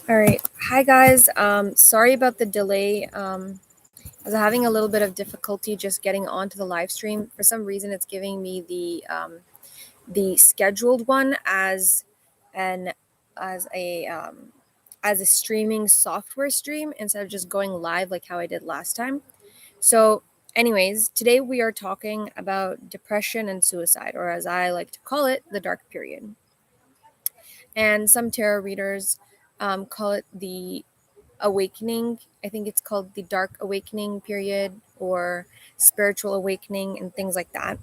All right. Hi, guys. Sorry about the delay. I was having a little bit of difficulty just getting onto the live stream. For some reason, it's giving me the scheduled one an as a as a streaming software stream instead of just going live like how I did last time. So, anyways, today we are talking about depression and suicide, or as I like to call it, the dark period. And some tarot readers call it the awakening. I think it's called the dark awakening period or spiritual awakening and things like that.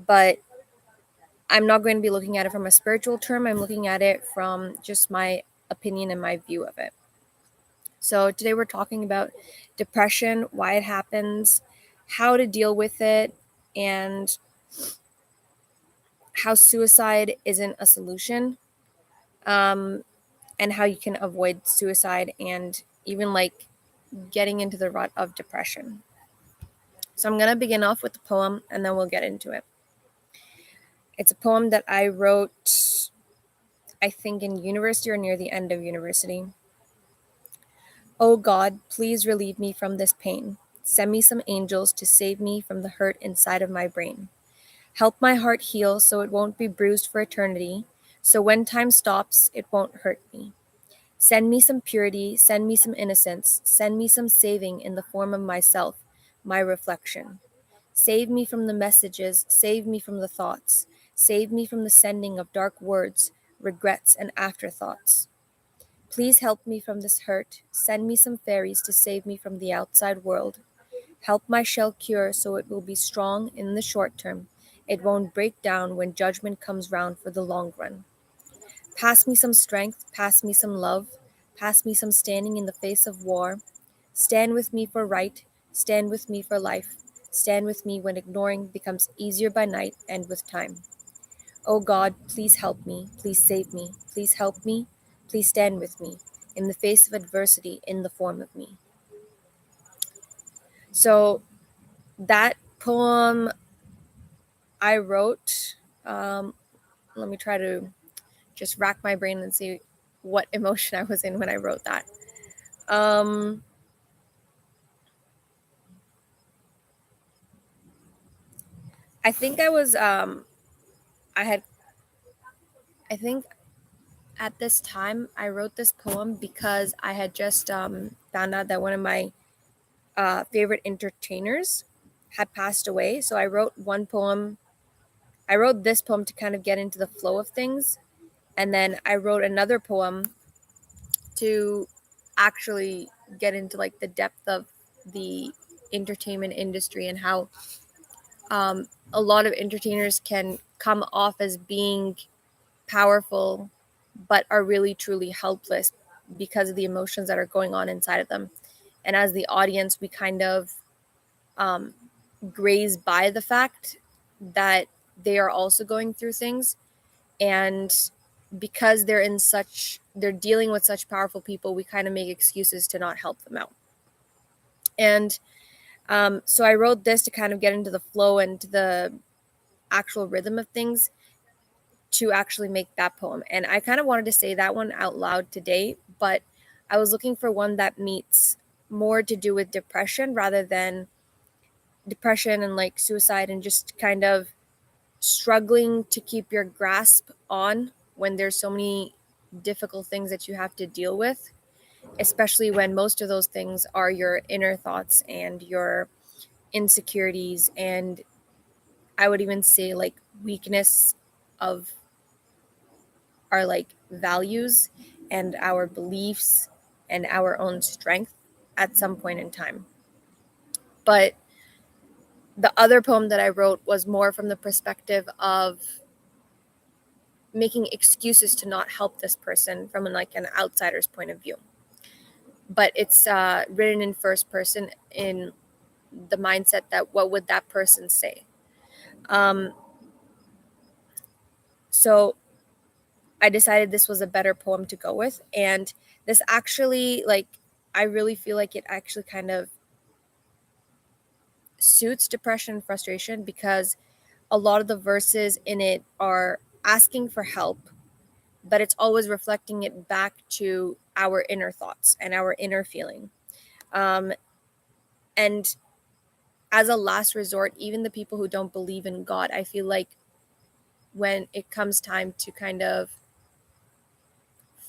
But I'm not going to be looking at it from a spiritual term. I'm looking at it from just my opinion and my view of it. So today we're talking about depression, why it happens, how to deal with it, and how suicide isn't a solution, um, and how you can avoid suicide and even like getting into the rut of depression. So I'm going to begin off with the poem and then we'll get into it. It's a poem that I wrote, I think, in university or near the end of university. Oh God, please relieve me from this pain. Send me some angels to save me from the hurt inside of my brain. Help my heart heal so it won't be bruised for eternity, so when time stops, it won't hurt me. Send me some purity, send me some innocence, send me some saving in the form of myself, my reflection. Save me from the messages, save me from the thoughts, save me from the sending of dark words, regrets, and afterthoughts. Please help me from this hurt, send me some fairies to save me from the outside world. Help my shell cure so it will be strong in the short term. It won't break down when judgment comes round for the long run. Pass me some strength, pass me some love, pass me some standing in the face of war. Stand with me for right, stand with me for life, stand with me when ignoring becomes easier by night and with time. Oh God, please help me, please save me, please help me, please stand with me in the face of adversity in the form of me. So that poem I wrote, let me try to just rack my brain and see what emotion I was in when I wrote that. Um, I think I was, I had, I think at this time I wrote this poem because I had just found out that one of my favorite entertainers had passed away. So I wrote one poem. I wrote this poem to kind of get into the flow of things. And then I wrote another poem to actually get into like the depth of the entertainment industry and how a lot of entertainers can come off as being powerful but are really truly helpless because of the emotions that are going on inside of them. And as the audience, we kind of um, graze by the fact that they are also going through things. And because they're dealing with such powerful people, we kind of make excuses to not help them out. And so I wrote this to kind of get into the flow and to the actual rhythm of things to actually make that poem. And I kind of wanted to say that one out loud today, but I was looking for one that meets more to do with depression rather than depression and like suicide and just kind of struggling to keep your grasp on when there's so many difficult things that you have to deal with, especially when most of those things are your inner thoughts and your insecurities, and I would even say like weakness of our like values and our beliefs and our own strength at some point in time. But the other poem that I wrote was more from the perspective of making excuses to not help this person from like an outsider's point of view. But it's written in first person in the mindset that what would that person say? Um, so I decided this was a better poem to go with. And this actually, like, I really feel like it actually kind of suits depression and frustration because a lot of the verses in it are asking for help, but it's always reflecting it back to our inner thoughts and our inner feeling. Um, and as a last resort, even the people who don't believe in God, I feel like when it comes time to kind of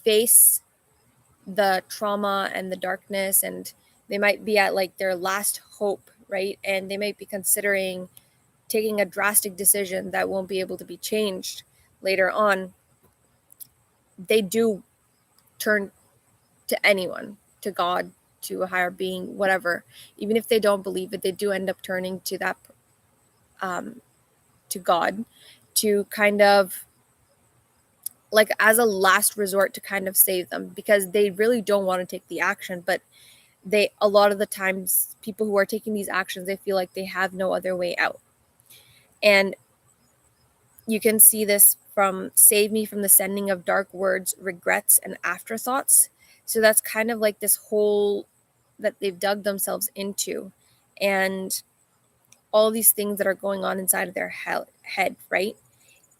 face the trauma and the darkness, and they might be at like their last hope, right? And they might be considering taking a drastic decision that won't be able to be changed later on. They do turn to anyone, to God, to a higher being, whatever. Even if they don't believe it, they do end up turning to that, to God, to kind of like as a last resort to kind of save them, because they really don't want to take the action, but they, a lot of the times, people who are taking these actions, they feel like they have no other way out. And you can see this from save me from the sending of dark words, regrets, and afterthoughts. So that's kind of like this hole that they've dug themselves into, and all these things that are going on inside of their head, right?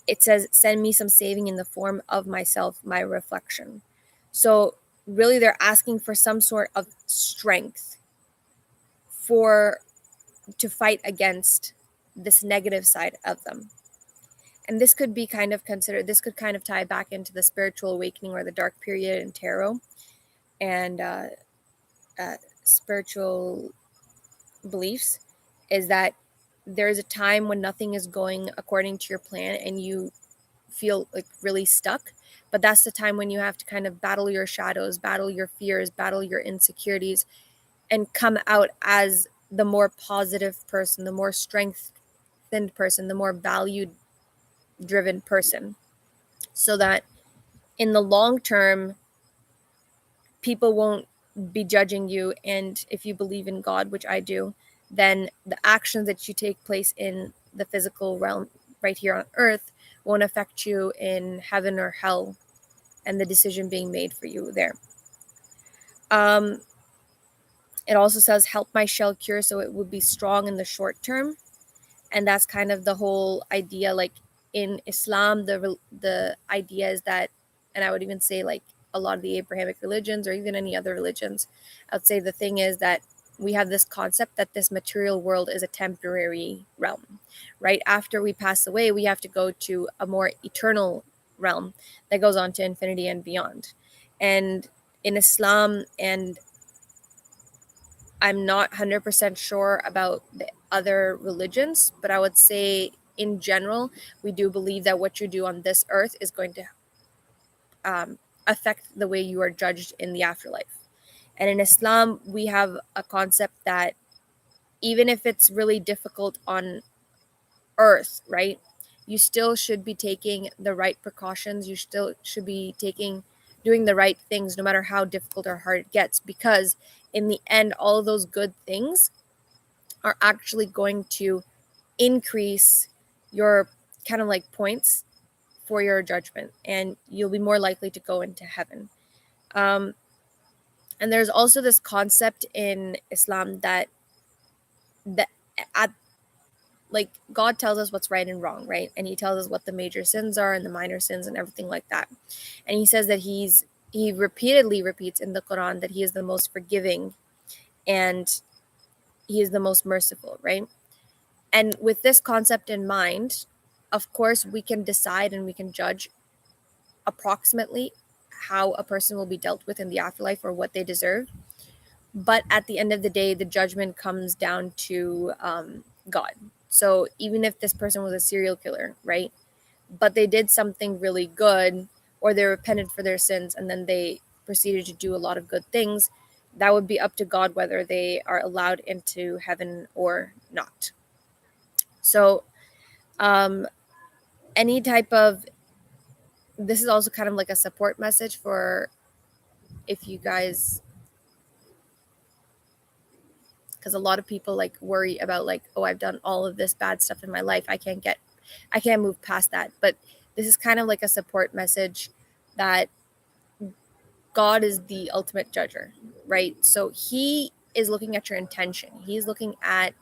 It says, send me some saving in the form of myself, my reflection. So really, they're asking for some sort of strength for to fight against this negative side of them. And this could be kind of considered, this could kind of tie back into the spiritual awakening or the dark period in tarot, and spiritual beliefs, is that there's a time when nothing is going according to your plan and you feel like really stuck. But that's the time when you have to kind of battle your shadows, battle your fears, battle your insecurities, and come out as the more positive person, the more strengthened person, the more valued driven person, so that in the long term, people won't be judging you. And if you believe in God, which I do, then the actions that you take place in the physical realm right here on earth won't affect you in heaven or hell, and the decision being made for you there. Um, it also says, help my shell cure so it would be strong in the short term. And that's kind of the whole idea. Like in Islam, the idea is that, and I would even say like a lot of the Abrahamic religions, or even any other religions, I would say the thing is that we have this concept that this material world is a temporary realm. Right after we pass away, we have to go to a more eternal realm that goes on to infinity and beyond. And in Islam, and I'm not 100% sure about the other religions, but I would say in general, we do believe that what you do on this earth is going to affect the way you are judged in the afterlife. And in Islam, we have a concept that even if it's really difficult on earth, right, you still should be taking the right precautions. You still should be doing the right things, no matter how difficult or hard it gets, because in the end, all of those good things are actually going to increase your kind of like points for your judgment, and you'll be more likely to go into heaven. Um, and there's also this concept in Islam that at like God tells us what's right and wrong, right? And he tells us what the major sins are and the minor sins and everything like that. And he says that he repeatedly repeats in the Quran that he is the most forgiving and he is the most merciful, right? And with this concept in mind, of course, we can decide and we can judge approximately how a person will be dealt with in the afterlife or what they deserve. But at the end of the day, the judgment comes down to God. So even if this person was a serial killer, right? But they did something really good, or they repented for their sins and then they proceeded to do a lot of good things, that would be up to God whether they are allowed into heaven or not. So um, any type of, this is also kind of like a support message for if you guys, because a lot of people like worry about like, oh, I've done all of this bad stuff in my life, I can't move past that. But this is kind of like a support message that God is the ultimate judger, right? So he is looking at your intention, he's looking at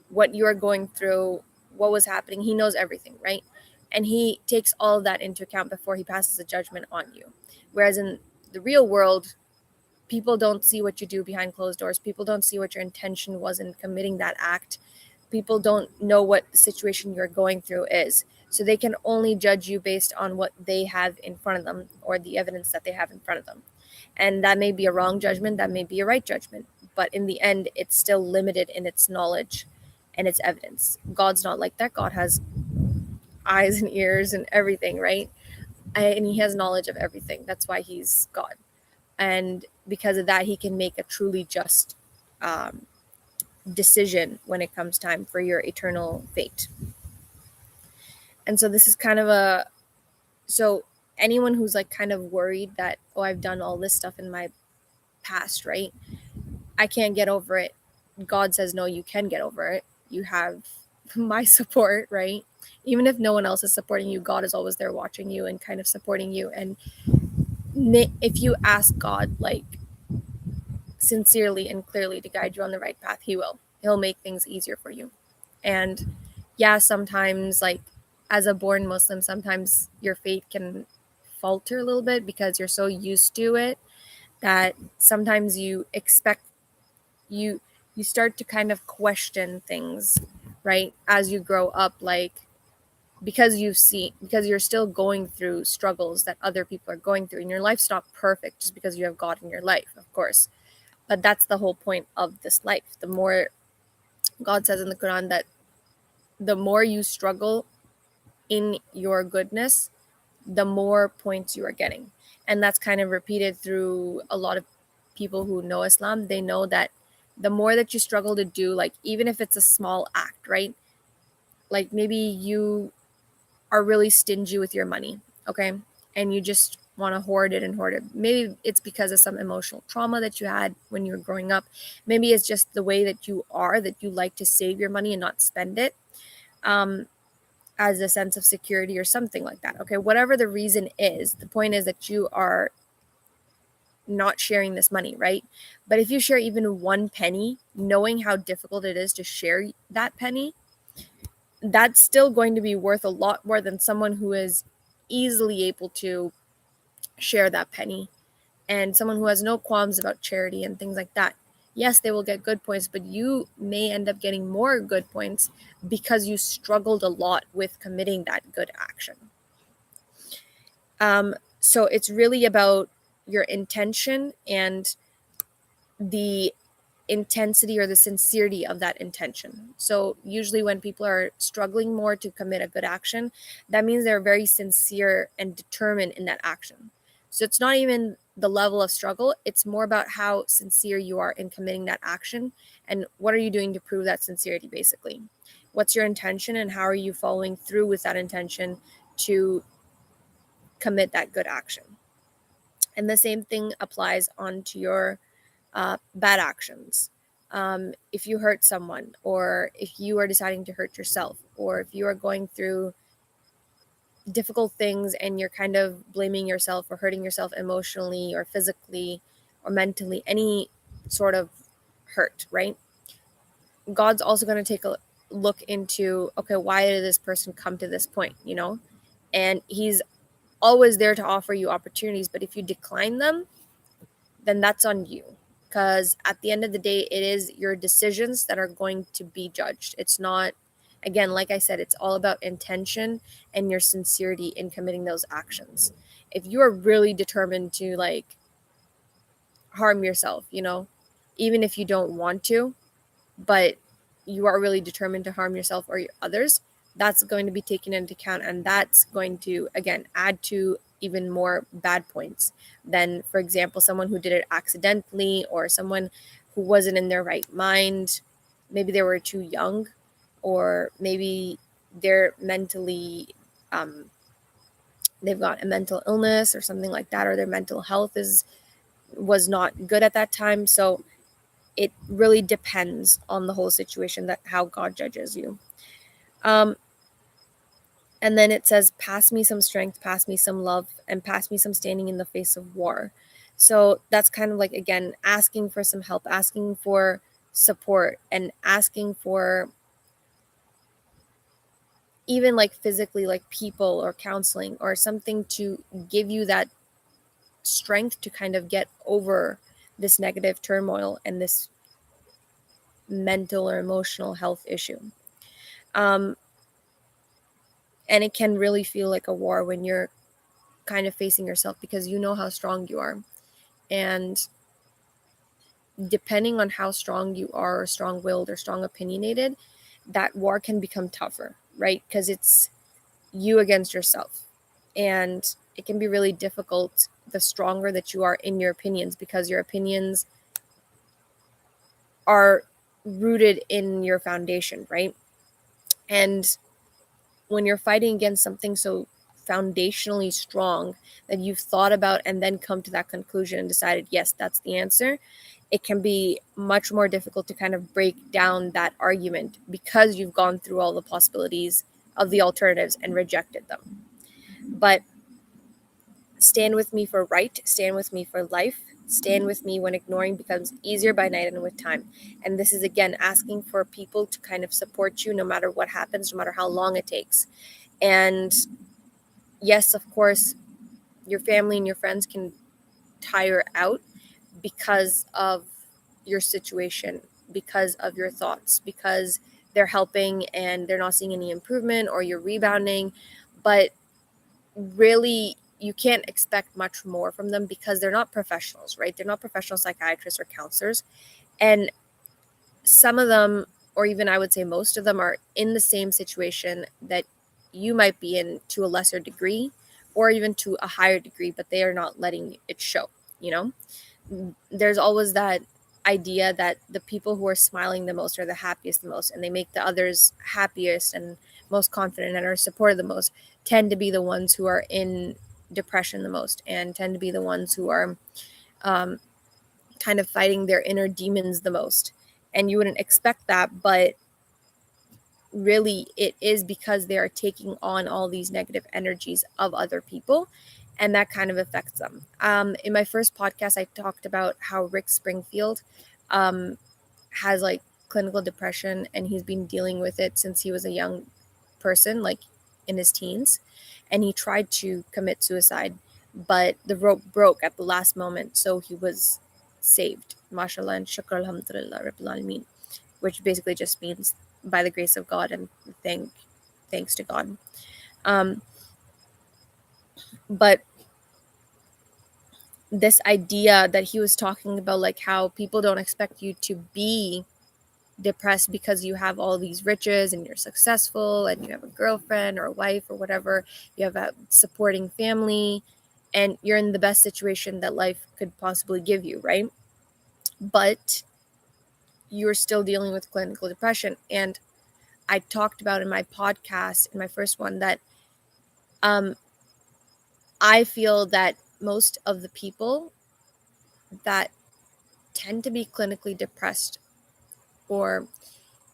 what you are going through, what was happening, he knows everything, right? and he takes all of that into account before he passes a judgment on you. Whereas in the real world, people don't see what you do behind closed doors. People don't see what your intention was in committing that act. People don't know what the situation you're going through is. So they can only judge you based on what they have in front of them or the evidence that they have in front of them. And that may be a wrong judgment, that may be a right judgment. But in the end, it's still limited in its knowledge and its evidence. God's not like that. God has eyes and ears and everything, right? And he has knowledge of everything. That's why he's God. And because of that, he can make a truly just decision when it comes time for your eternal fate. And so this is kind of so anyone who's like kind of worried that, oh, I've done all this stuff in my past, right? I can't get over it. God says, no, you can get over it. You have my support, right? Even if no one else is supporting you, God is always there watching you and kind of supporting you. And if you ask God, like, sincerely and clearly to guide you on the right path, he will. He'll make things easier for you. And yeah, sometimes, like, as a born Muslim, sometimes your faith can falter a little bit because you're so used to it that sometimes you expect you start to kind of question things, right, as you grow up, like, because you're still going through struggles that other people are going through, and your life's not perfect just because you have God in your life, of course. But that's the whole point of this life. The more, God says in the Quran that the more you struggle in your goodness, the more points you are getting. And that's kind of repeated through a lot of people who know Islam. They know that the more that you struggle to do, like, even if it's a small act, right? Like, maybe you are really stingy with your money, okay? And you just want to hoard it and hoard it. Maybe it's because of some emotional trauma that you had when you were growing up. Maybe it's just the way that you are, that you like to save your money and not spend it, as a sense of security or something like that. Okay, whatever the reason is, the point is that you are not sharing this money, right? But if you share even one penny, knowing how difficult it is to share that penny, that's still going to be worth a lot more than someone who is easily able to share that penny, and someone who has no qualms about charity and things like that. Yes, they will get good points, but you may end up getting more good points because you struggled a lot with committing that good action. So it's really about your intention and the intensity or the sincerity of that intention. So usually when people are struggling more to commit a good action, that means they're very sincere and determined in that action. So it's not even the level of struggle, it's more about how sincere you are in committing that action, and what are you doing to prove that sincerity, basically. What's your intention, and how are you following through with that intention to commit that good action. And the same thing applies onto your bad actions. If you hurt someone, or if you are deciding to hurt yourself, or if you are going through difficult things and you're kind of blaming yourself or hurting yourself emotionally or physically or mentally, any sort of hurt, right? God's also going to take a look into, okay, why did this person come to this point, And he's always there to offer you opportunities, but if you decline them, then that's on you. Because at the end of the day, it is your decisions that are going to be judged. It's not, again, like I said, it's all about intention and your sincerity in committing those actions. If you are really determined to, like, harm yourself, even if you don't want to, but you are really determined to harm yourself or others, that's going to be taken into account, and that's going to, again, add to even more bad points than, for example, someone who did it accidentally, or someone who wasn't in their right mind. Maybe they were too young, or maybe they're mentally they've got a mental illness or something like that, or their mental health was not good at that time. So it really depends on the whole situation, that how God judges you. And then it says, pass me some strength, pass me some love, and pass me some standing in the face of war. So that's kind of like, again, asking for some help, asking for support, and asking for even like physically, like people or counseling or something to give you that strength to kind of get over this negative turmoil and this mental or emotional health issue. Um, and it can really feel like a war when you're kind of facing yourself, because you know how strong you are. And depending on how strong you are, or strong willed, or strong opinionated, that war can become tougher, right? Because it's you against yourself. And it can be really difficult the stronger that you are in your opinions, because your opinions are rooted in your foundation, right? And when you're fighting against something so foundationally strong that you've thought about and then come to that conclusion and decided, yes, that's the answer, it can be much more difficult to kind of break down that argument, because you've gone through all the possibilities of the alternatives and rejected them. But stand with me for right, stand with me for life, stand with me when ignoring becomes easier by night and with time. And this is again asking for people to kind of support you no matter what happens, no matter how long it takes. And yes, of course, your family and your friends can tire out because of your situation, because of your thoughts, because they're helping and they're not seeing any improvement, or you're rebounding. But really, you can't expect much more from them, because they're not professionals, right? They're not professional psychiatrists or counselors. And some of them, or even I would say most of them, are in the same situation that you might be in to a lesser degree, or even to a higher degree, but they are not letting it show, you know? There's always that idea that the people who are smiling the most are the happiest the most, and they make the others happiest and most confident and are supported the most, tend to be the ones who are in depression the most, and tend to be the ones who are um, kind of fighting their inner demons the most. And you wouldn't expect that, but really it is because they are taking on all these negative energies of other people, and that kind of affects them. In my first podcast, I talked about how Rick Springfield um, has like clinical depression, and he's been dealing with it since he was a young person, like in his teens, and he tried to commit suicide, but the rope broke at the last moment, so he was saved. Mashallah and shukr alhamdulillah rabbil alameen, which basically just means by the grace of God and thanks to God. Um, but this idea that he was talking about, like how people don't expect you to be depressed because you have all these riches and you're successful and you have a girlfriend or a wife or whatever, you have a supporting family, and you're in the best situation that life could possibly give you, right? But you're still dealing with clinical depression. And I talked about in my podcast, in my first one, that um, I feel that most of the people that tend to be clinically depressed, or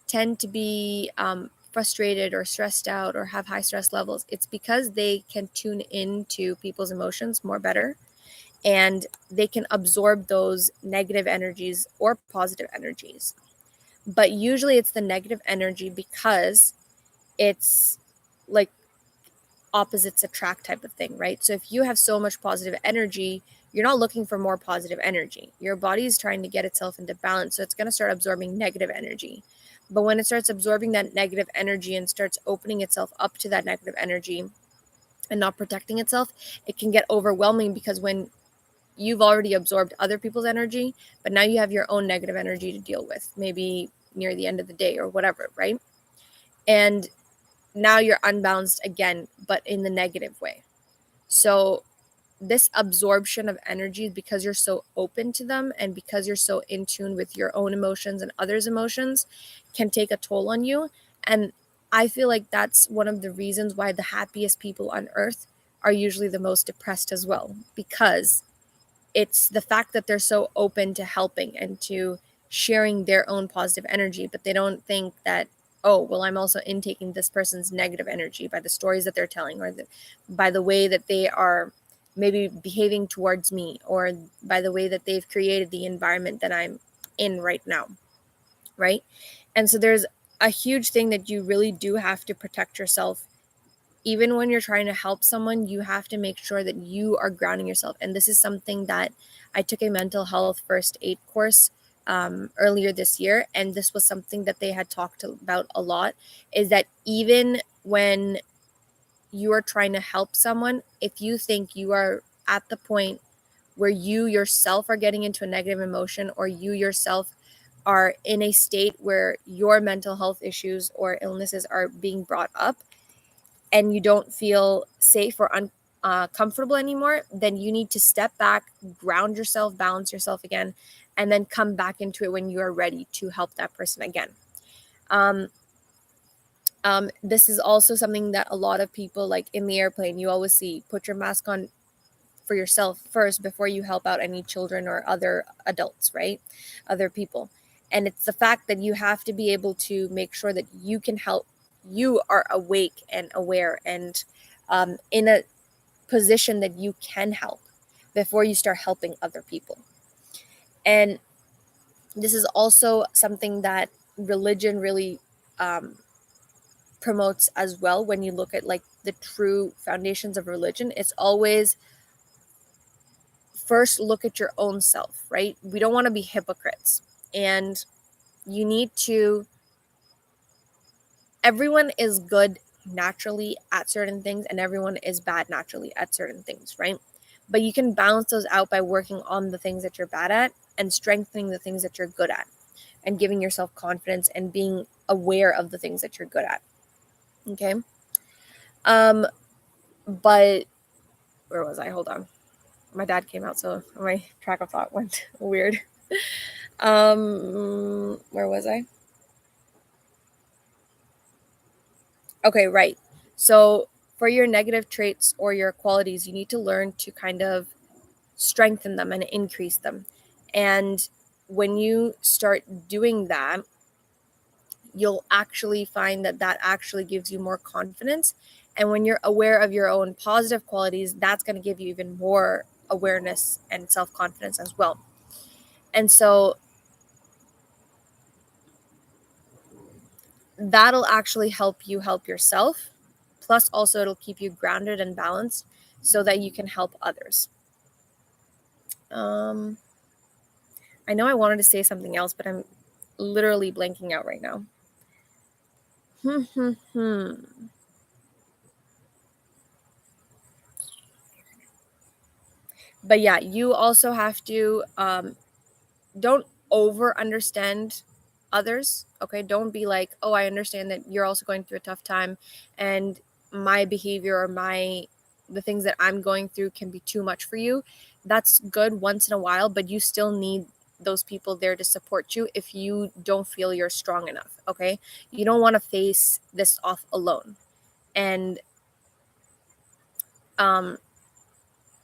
tend to be frustrated or stressed out or have high stress levels, it's because they can tune into people's emotions more better, and they can absorb those negative energies or positive energies. But usually it's the negative energy, because it's like opposites attract type of thing, right? So if you have so much positive energy, you're not looking for more positive energy. Your body is trying to get itself into balance, so it's going to start absorbing negative energy. But when it starts absorbing that negative energy and starts opening itself up to that negative energy and not protecting itself, it can get overwhelming, because when you've already absorbed other people's energy, but now you have your own negative energy to deal with, maybe near the end of the day or whatever, right? And now you're unbalanced again, but in the negative way. So this absorption of energy, because you're so open to them and because you're so in tune with your own emotions and others' emotions, can take a toll on you. And I feel like that's one of the reasons why the happiest people on earth are usually the most depressed as well, because it's the fact that they're so open to helping and to sharing their own positive energy, but they don't think that, oh, well, I'm also intaking this person's negative energy by the stories that they're telling, or by the way that they are maybe behaving towards me, or by the way that they've created the environment that I'm in right now, right? And so there's a huge thing that you really do have to protect yourself. Even when you're trying to help someone, you have to make sure that you are grounding yourself. And this is something that I took a mental health first aid course earlier this year. And this was something that they had talked about a lot, is that even when you are trying to help someone, if you think you are at the point where you yourself are getting into a negative emotion, or you yourself are in a state where your mental health issues or illnesses are being brought up, and you don't feel safe or comfortable anymore, then you need to step back, ground yourself, balance yourself again, and then come back into it when you are ready to help that person again. Um, this is also something that a lot of people, like in the airplane, you always see, put your mask on for yourself first before you help out any children or other adults, right? Other people. And it's the fact that you have to be able to make sure that you can help, you are awake and aware and in a position that you can help before you start helping other people. And this is also something that religion really promotes as well. When you look at like the true foundations of religion, it's always first look at your own self, right? We don't want to be hypocrites. And you need to, everyone is good naturally at certain things, and everyone is bad naturally at certain things, right? But you can balance those out by working on the things that you're bad at and strengthening the things that you're good at, and giving yourself confidence and being aware of the things that you're good at. Okay. But where was I? Hold on. My dad came out, so my track of thought went weird. Where was I? Okay, right. So for your negative traits or your qualities, you need to learn to kind of strengthen them and increase them. And when you start doing that, you'll actually find that that actually gives you more confidence. And when you're aware of your own positive qualities, that's going to give you even more awareness and self-confidence as well. And so that'll actually help you help yourself. Plus, also, it'll keep you grounded and balanced so that you can help others. I know I wanted to say something else, but I'm literally blanking out right now. But yeah, you also have to don't over understand others. Okay, don't be like, oh, I understand that you're also going through a tough time, and my behavior or the things that I'm going through can be too much for you. That's good once in a while, but you still need those people there to support you if you don't feel you're strong enough. Okay, you don't want to face this off alone. And um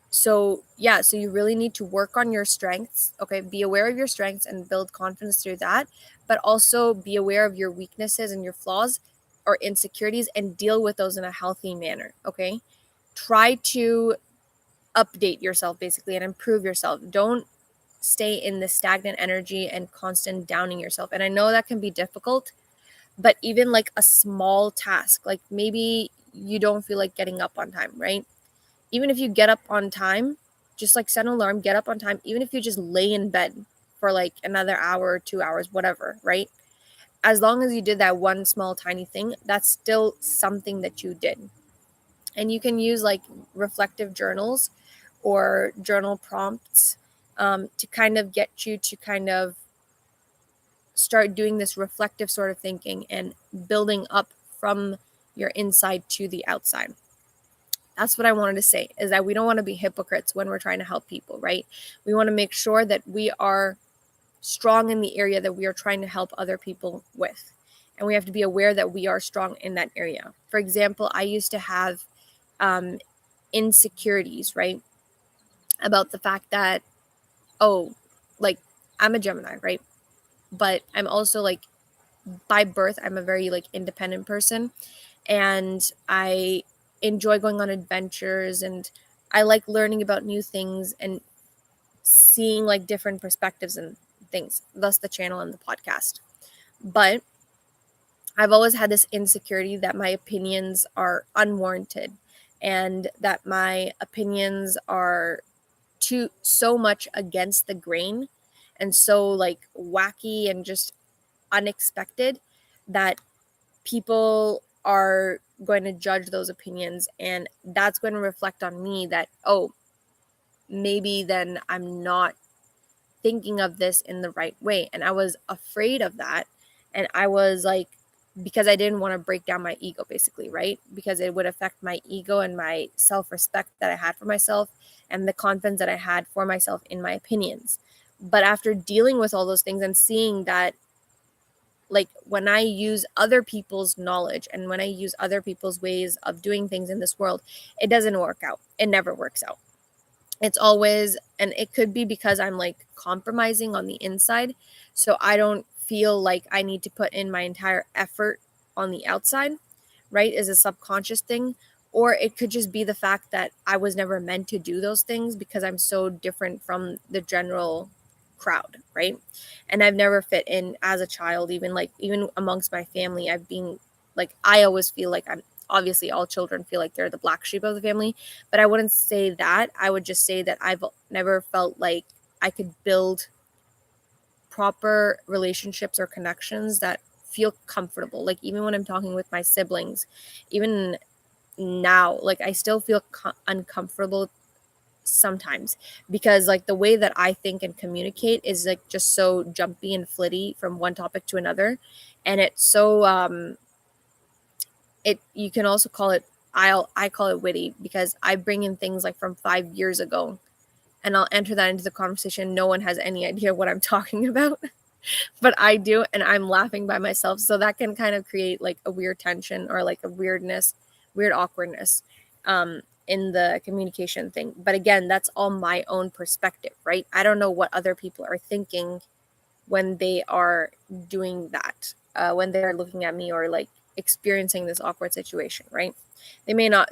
so yeah, so you really need to work on your strengths. Okay, be aware of your strengths and build confidence through that, but also be aware of your weaknesses and your flaws or insecurities and deal with those in a healthy manner. Okay, try to update yourself basically and improve yourself. Don't stay in the stagnant energy and constant downing yourself. And I know that can be difficult, but even like a small task, like maybe you don't feel like getting up on time, right? Even if you get up on time, just like set an alarm, get up on time, even if you just lay in bed for like another hour or 2 hours, whatever, right? As long as you did that one small tiny thing, that's still something that you did. And you can use like reflective journals or journal prompts to kind of get you to kind of start doing this reflective sort of thinking and building up from your inside to the outside. That's what I wanted to say, is that we don't want to be hypocrites when we're trying to help people, right? We want to make sure that we are strong in the area that we are trying to help other people with. And we have to be aware that we are strong in that area. For example, I used to have insecurities, right? About the fact that, oh, like I'm a Gemini, right? But I'm also like, by birth, I'm a very like independent person, and I enjoy going on adventures, and I like learning about new things and seeing like different perspectives and things, thus the channel and the podcast. But I've always had this insecurity that my opinions are unwarranted and that my opinions are too so much against the grain and so like wacky and just unexpected that people are going to judge those opinions, and that's going to reflect on me that, oh, maybe then I'm not thinking of this in the right way. And I was afraid of that. And I was like, because I didn't want to break down my ego, basically, right? Because it would affect my ego and my self respect that I had for myself and the confidence that I had for myself in my opinions. But after dealing with all those things and seeing that, like, when I use other people's knowledge and when I use other people's ways of doing things in this world, it doesn't work out. It never works out. It's always, and it could be because I'm like compromising on the inside. So I don't feel like I need to put in my entire effort on the outside, right? Is a subconscious thing. Or it could just be the fact that I was never meant to do those things because I'm so different from the general crowd, right? And I've never fit in as a child, even amongst my family. I've been like, I always feel like I'm, obviously all children feel like they're the black sheep of the family, but I wouldn't say that. I would just say that I've never felt like I could build proper relationships or connections that feel comfortable. Like, even when I'm talking with my siblings, even now, like, I still feel uncomfortable sometimes because like the way that I think and communicate is like just so jumpy and flitty from one topic to another, and it's so it you can also call it, I call it witty because I bring in things like from 5 years ago and I'll enter that into the conversation. No one has any idea what I'm talking about, but I do, and I'm laughing by myself. So that can kind of create like a weird tension or like a weird awkwardness in the communication thing. But again, that's all my own perspective, right? I don't know what other people are thinking when they are doing that, when they're looking at me or like experiencing this awkward situation, right? They may not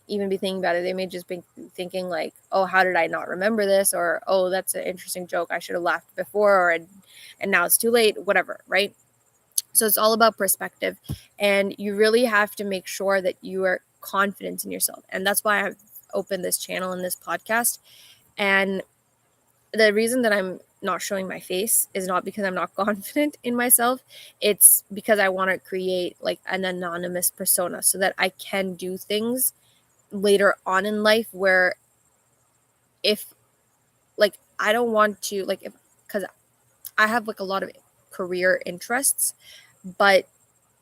even be thinking about it. They may just be thinking like, oh, how did I not remember this? Or, oh, that's an interesting joke, I should have laughed before, or and now it's too late, whatever, right? So it's all about perspective, and you really have to make sure that you are confident in yourself. And that's why I've opened this channel and this podcast. And the reason that I'm not showing my face is not because I'm not confident in myself. It's because I want to create like an anonymous persona so that I can do things later on in life where, if like, I don't want to like, if because I have like a lot of career interests, but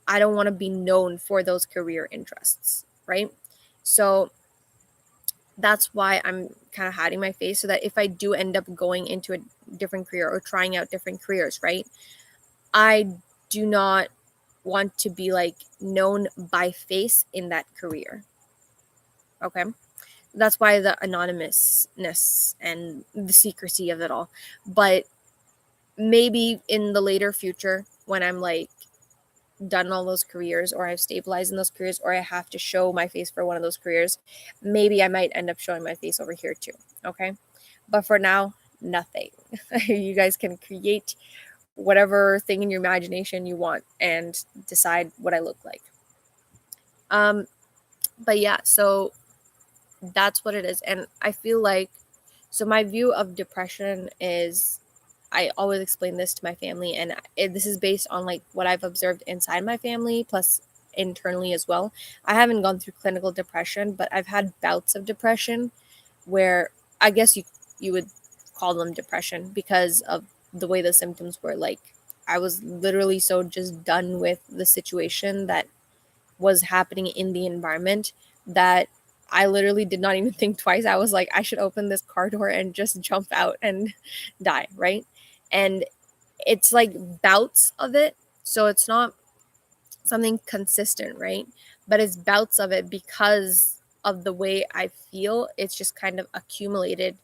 I don't want to be known for those career interests, right? So that's why I'm kind of hiding my face, so that if I do end up going into a different career or trying out different careers, right? I do not want to be like known by face in that career. Okay. That's why the anonymousness and the secrecy of it all. But maybe in the later future, when I'm like done all those careers, or I've stabilized in those careers, or I have to show my face for one of those careers, maybe I might end up showing my face over here too. Okay. But for now, nothing. You guys can create whatever thing in your imagination you want and decide what I look like. Um, but yeah, so that's what it is. And I feel like, so my view of depression is, I always explain this to my family, and this is based on like what I've observed inside my family plus internally as well. I haven't gone through clinical depression, but I've had bouts of depression where I guess you would call them depression because of the way the symptoms were. Like, I was literally so just done with the situation that was happening in the environment that I literally did not even think twice. I was like, I should open this car door and just jump out and die, right? And it's like bouts of it. So it's not something consistent, right? But it's bouts of it because of the way I feel. It's just kind of accumulated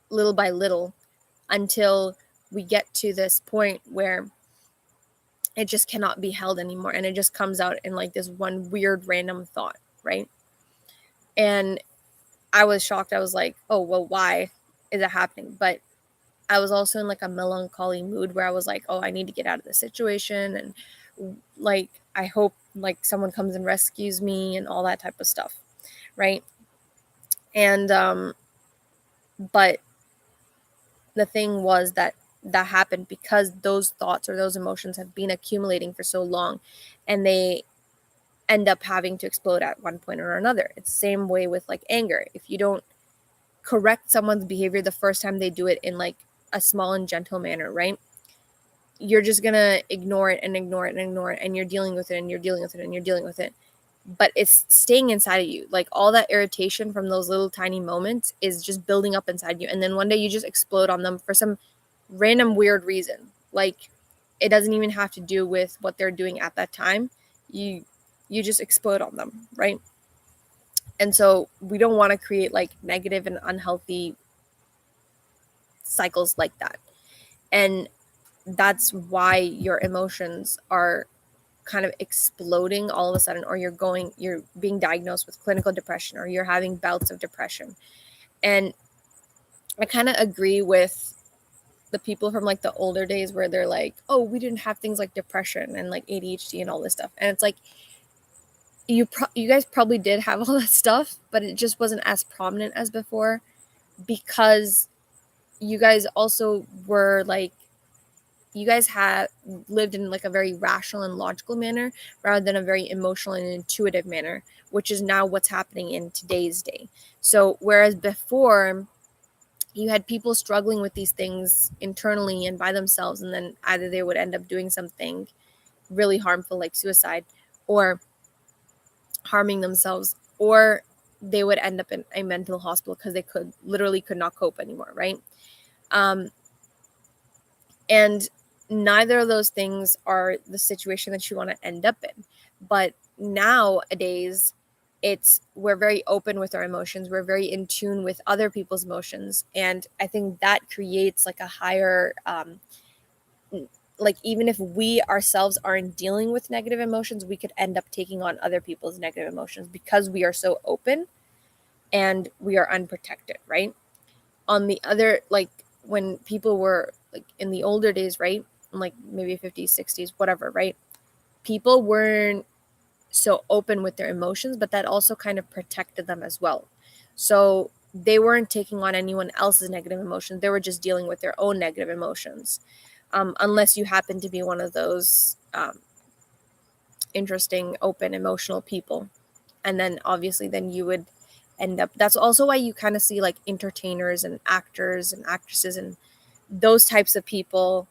little by little until we get to this point where it just cannot be held anymore, and it just comes out in like this one weird random thought, right? And I was shocked. I was like, oh, well, why is it happening? But I was also in like a melancholy mood where I was like, oh, I need to get out of this situation and like I hope like someone comes and rescues me and all that type of stuff, right? And but the thing was that that happened because those thoughts or those emotions have been accumulating for so long, and they end up having to explode at one point or another. It's the same way with like anger. If you don't correct someone's behavior the first time they do it in like a small and gentle manner, right? You're just gonna ignore it and ignore it and ignore it, and you're dealing with it and you're dealing with it and you're dealing with it. But it's staying inside of you. Like all that irritation from those little tiny moments is just building up inside you. And then one day you just explode on them for some random weird reason. Like it doesn't even have to do with what they're doing at that time. You just explode on them, right? And so we don't want to create like negative and unhealthy cycles like that. And that's why your emotions are kind of exploding all of a sudden, or you're being diagnosed with clinical depression, or you're having bouts of depression. And I kind of agree with the people from like the older days where they're like, oh, we didn't have things like depression and like ADHD and all this stuff. And it's like you guys probably did have all that stuff, but it just wasn't as prominent as before, because you guys also were like, you guys had lived in like a very rational and logical manner rather than a very emotional and intuitive manner, which is now what's happening in today's day. So whereas before you had people struggling with these things internally and by themselves, and then either they would end up doing something really harmful like suicide, or harming themselves, or they would end up in a mental hospital because they could not cope anymore, right? um, and neither of those things are the situation that you want to end up in. But nowadays, we're very open with our emotions, we're very in tune with other people's emotions, and I think that creates like a higher like even if we ourselves aren't dealing with negative emotions, we could end up taking on other people's negative emotions because we are so open and we are unprotected, right? On the other, like when people were like in the older days, right? Like maybe 50s, 60s, whatever, right? People weren't so open with their emotions, but that also kind of protected them as well. So they weren't taking on anyone else's negative emotions. They were just dealing with their own negative emotions. Unless you happen to be one of those interesting, open, emotional people. And then obviously then you would end up, that's also why you kind of see like entertainers and actors and actresses and those types of people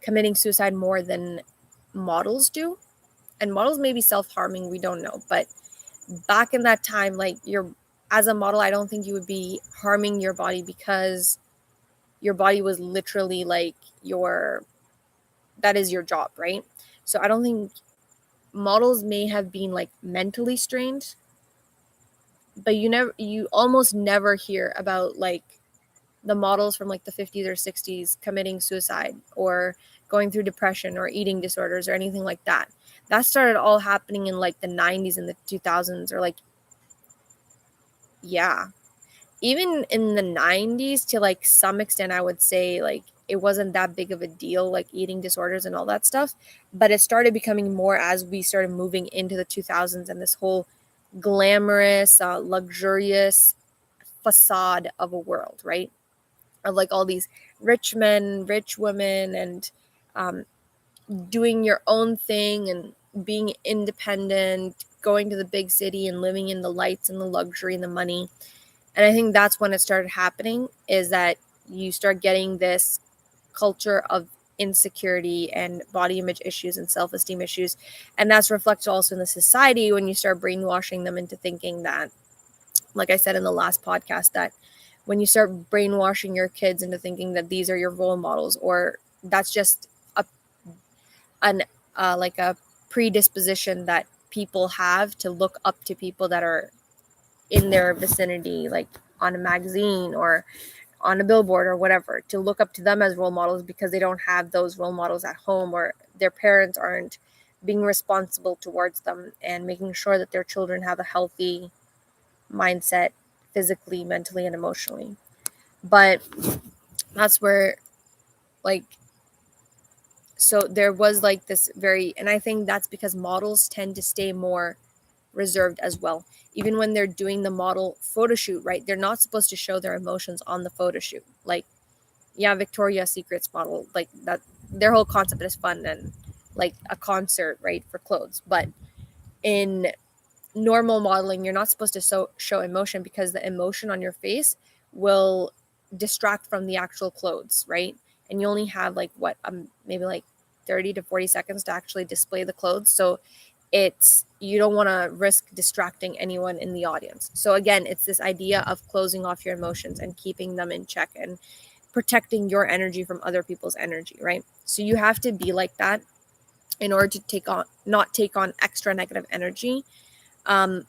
committing suicide more than models do. And models may be self-harming, we don't know, but back in that time, like you're, as a model, I don't think you would be harming your body because your body was literally like that is your job, right? So I don't think models may have been like mentally strained, but you almost never hear about like the models from like the 50s or 60s committing suicide or going through depression or eating disorders or anything like that. That started all happening in like the 90s and the 2000s, or like, yeah, even in the 90s to like some extent, I would say like it wasn't that big of a deal, like eating disorders and all that stuff. But it started becoming more as we started moving into the 2000s, and this whole glamorous, luxurious facade of a world, right? Of like all these rich men, rich women, and um, doing your own thing and being independent, going to the big city and living in the lights and the luxury and the money. And I think that's when it started happening, is that you start getting this culture of insecurity and body image issues and self-esteem issues. And that's reflected also in the society when you start brainwashing them into thinking that, like I said in the last podcast, that when you start brainwashing your kids into thinking that these are your role models, or that's just a an like a predisposition that people have to look up to people that are in their vicinity, like on a magazine or on a billboard or whatever, to look up to them as role models because they don't have those role models at home, or their parents aren't being responsible towards them and making sure that their children have a healthy mindset physically, mentally, and emotionally. But that's where like So there was like this and I think that's because models tend to stay more reserved as well. Even when they're doing the model photo shoot, right? They're not supposed to show their emotions on the photo shoot. Like, yeah, Victoria's Secret's model, like that, their whole concept is fun and like a concert, right, for clothes. But in normal modeling, you're not supposed to show emotion because the emotion on your face will distract from the actual clothes, right? And you only have like maybe like 30 to 40 seconds to actually display the clothes. So you don't want to risk distracting anyone in the audience. So again, it's this idea of closing off your emotions and keeping them in check and protecting your energy from other people's energy, right? So you have to be like that in order to not take on extra negative energy. um,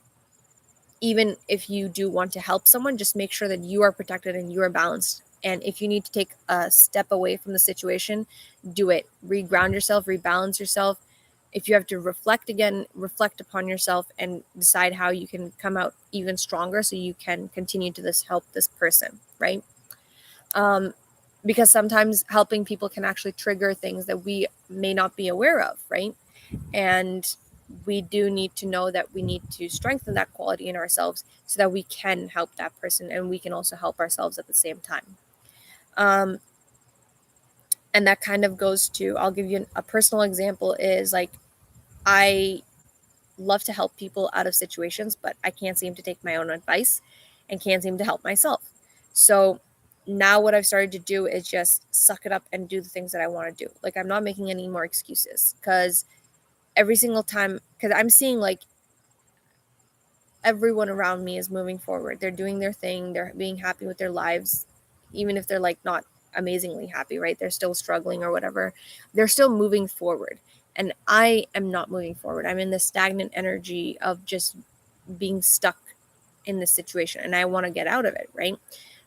Even if you do want to help someone, just make sure that you are protected and you are balanced. And if you need to take a step away from the situation, do it. Reground yourself, rebalance yourself. If you have to reflect again, reflect upon yourself and decide how you can come out even stronger so you can continue to help this person, right? Um, because sometimes helping people can actually trigger things that we may not be aware of, right? And we do need to know that we need to strengthen that quality in ourselves so that we can help that person and we can also help ourselves at the same time. Um, and that kind of goes to, I'll give you a personal example is like, I love to help people out of situations, but I can't seem to take my own advice and can't seem to help myself. So now what I've started to do is just suck it up and do the things that I want to do. Like, I'm not making any more excuses because every single time, because I'm seeing like everyone around me is moving forward. They're doing their thing. They're being happy with their lives, even if they're like not amazingly happy, right? They're still struggling or whatever. They're still moving forward. And I am not moving forward. I'm in this stagnant energy of just being stuck in this situation and I want to get out of it, right?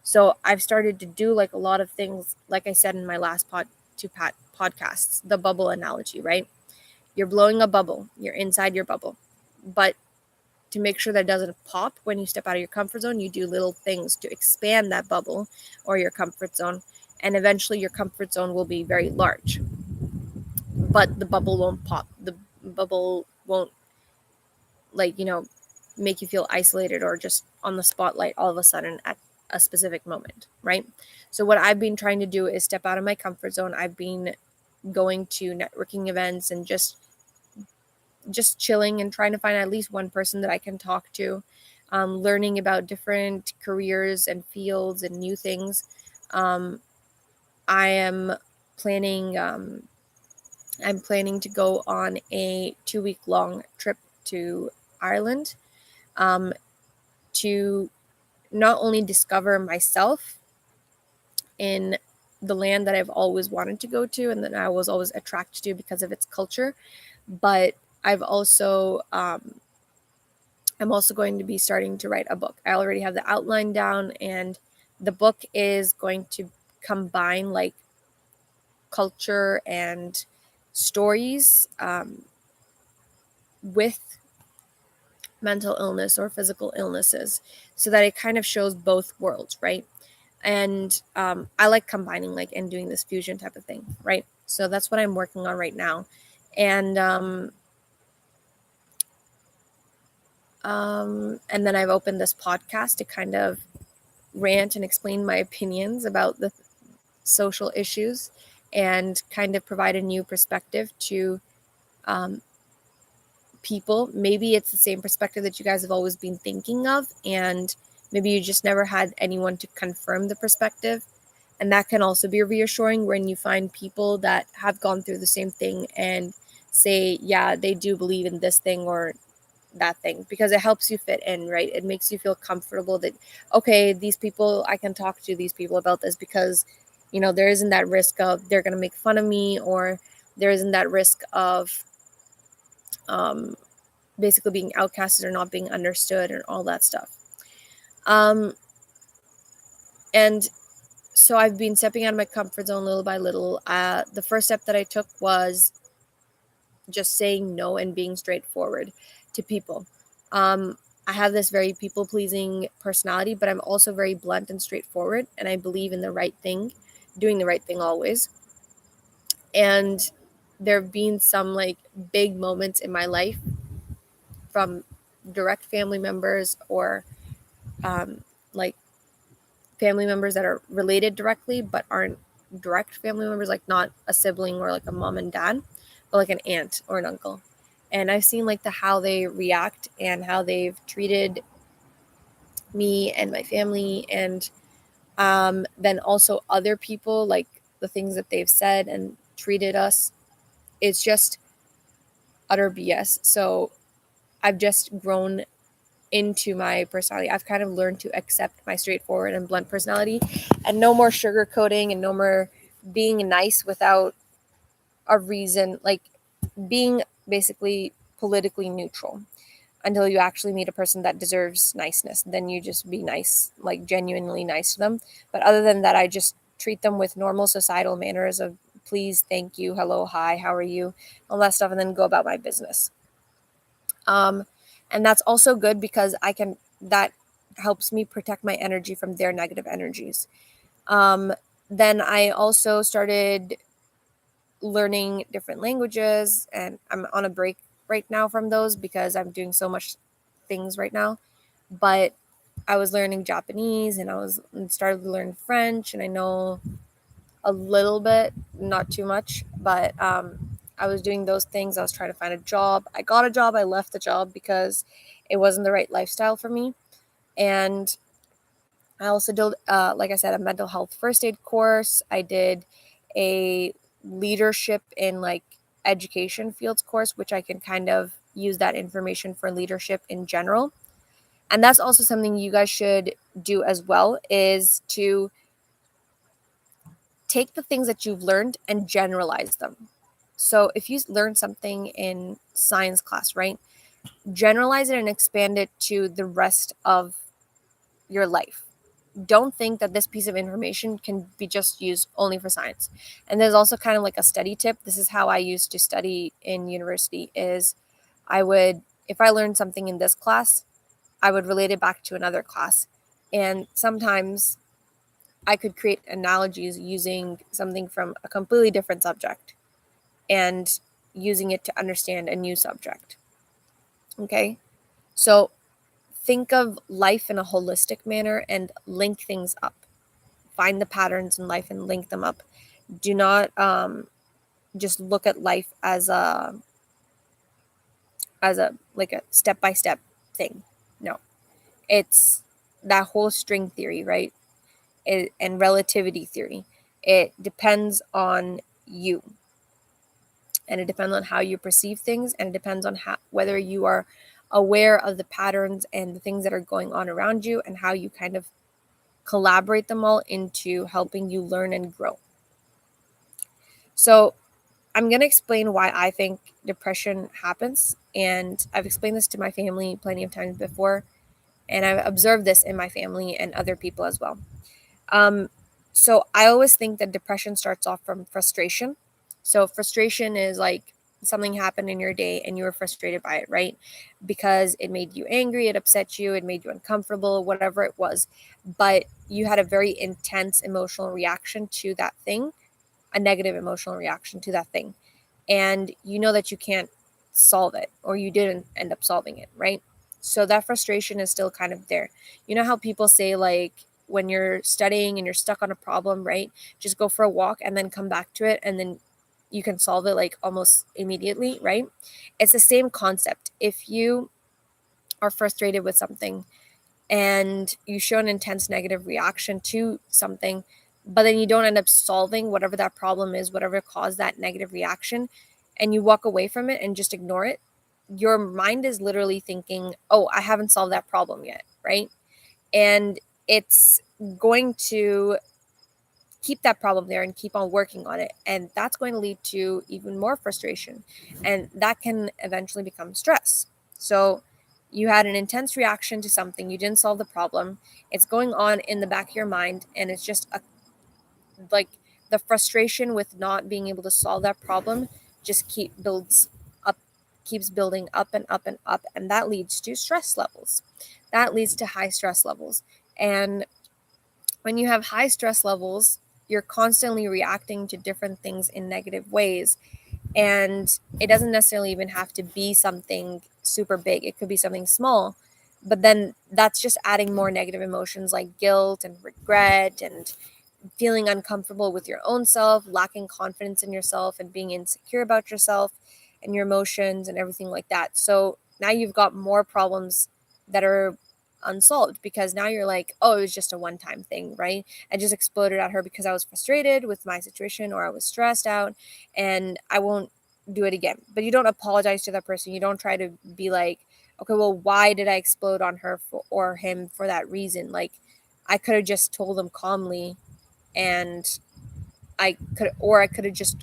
So I've started to do like a lot of things, like I said in my last podcasts, the bubble analogy, right? You're blowing a bubble, you're inside your bubble. But to make sure that it doesn't pop when you step out of your comfort zone, you do little things to expand that bubble or your comfort zone. And eventually your comfort zone will be very large, but the bubble won't pop. The bubble won't, like, make you feel isolated or just on the spotlight all of a sudden at a specific moment, right? So what I've been trying to do is step out of my comfort zone. I've been going to networking events and just chilling and trying to find at least one person that I can talk to, learning about different careers and fields and new things. I am planning. I'm planning to go on a 2-week long trip to Ireland, um, to not only discover myself in the land that I've always wanted to go to and that I was always attracted to because of its culture, but I've also I'm also going to be starting to write a book. I already have the outline down, and the book is going to combine like culture and stories with mental illness or physical illnesses so that it kind of shows both worlds, right? And I like combining like and doing this fusion type of thing, right? So that's what I'm working on right now. And then I've opened this podcast to kind of rant and explain my opinions about the social issues and kind of provide a new perspective to um, people. Maybe it's the same perspective that you guys have always been thinking of, and maybe you just never had anyone to confirm the perspective. And that can also be reassuring when you find people that have gone through the same thing and say, yeah, they do believe in this thing or that thing, because it helps you fit in, right? It makes you feel comfortable that, okay, these people, I can talk to these people about this because, there isn't that risk of they're going to make fun of me, or there isn't that risk of um, basically being outcasted or not being understood and all that stuff. Um, and so I've been stepping out of my comfort zone little by little. The first step that I took was just saying no and being straightforward to people. I have this very people pleasing personality, but I'm also very blunt and straightforward. And I believe in the right thing, doing the right thing always. And there have been some like big moments in my life from direct family members or like family members that are related directly but aren't direct family members, like not a sibling or like a mom and dad, but like an aunt or an uncle. And I've seen like the how they react and how they've treated me and my family, and then also other people, like the things that they've said and treated us. It's just utter BS. So I've just grown into my personality. I've kind of learned to accept my straightforward and blunt personality and no more sugarcoating and no more being nice without a reason, like being basically politically neutral until you actually meet a person that deserves niceness. Then you just be nice, like genuinely nice to them. But other than that, I just treat them with normal societal manners of please, thank you, hello, hi, how are you, all that stuff, and then go about my business. Um, and that's also good because that helps me protect my energy from their negative energies. Um, then I also started learning different languages, and I'm on a break right now from those because I'm doing so much things right now. But I was learning Japanese, and I was started to learn French, and I know a little bit, not too much, but I was doing those things. I was trying to find a job. I got a job. I left the job because it wasn't the right lifestyle for me. And I also did, like I said, a mental health first aid course. I did a leadership in like education fields course, which I can kind of use that information for leadership in general. And that's also something you guys should do as well, is to take the things that you've learned and generalize them. So if you learn something in science class, right? Generalize it and expand it to the rest of your life. Don't think that this piece of information can be just used only for science. And there's also kind of like a study tip. This is how I used to study in university is I would, if I learned something in this class, I would relate it back to another class. And sometimes I could create analogies using something from a completely different subject and using it to understand a new subject. Okay? So think of life in a holistic manner and link things up. Find the patterns in life and link them up. Do not just look at life as a like a step by step thing. No, it's that whole string theory, right? And relativity theory. It depends on you, and it depends on how you perceive things, and it depends on whether you are aware of the patterns and the things that are going on around you and how you kind of collaborate them all into helping you learn and grow. So I'm going to explain why I think depression happens. And I've explained this to my family plenty of times before. And I've observed this in my family and other people as well. Um, so I always think that depression starts off from frustration. So frustration is like something happened in your day and you were frustrated by it, right? Because it made you angry, it upset you, it made you uncomfortable, whatever it was. But you had a very intense emotional reaction to that thing, a negative emotional reaction to that thing. And you know that you can't solve it, or you didn't end up solving it, right? So that frustration is still kind of there. You know how people say, like, when you're studying and you're stuck on a problem, right? Just go for a walk and then come back to it, and then you can solve it like almost immediately, right? It's the same concept. If you are frustrated with something and you show an intense negative reaction to something, but then you don't end up solving whatever that problem is, whatever caused that negative reaction, and you walk away from it and just ignore it, your mind is literally thinking, oh, I haven't solved that problem yet, right? And it's going to keep that problem there and keep on working on it. And that's going to lead to even more frustration. And that can eventually become stress. So you had an intense reaction to something, you didn't solve the problem. It's going on in the back of your mind, and it's just like the frustration with not being able to solve that problem just keeps building up and up and up, and that leads to stress levels. That leads to high stress levels. And when you have high stress levels, you're constantly reacting to different things in negative ways. And it doesn't necessarily even have to be something super big. It could be something small, but then that's just adding more negative emotions like guilt and regret and feeling uncomfortable with your own self, lacking confidence in yourself, and being insecure about yourself and your emotions and everything like that. So now you've got more problems that are unsolved because now you're like, oh, it was just a one time thing, right? I just exploded at her because I was frustrated with my situation or I was stressed out, and I won't do it again. But you don't apologize to that person. You don't try to be like, okay, well, why did I explode on her or him for that reason? Like, I could have just told them calmly, and I could have just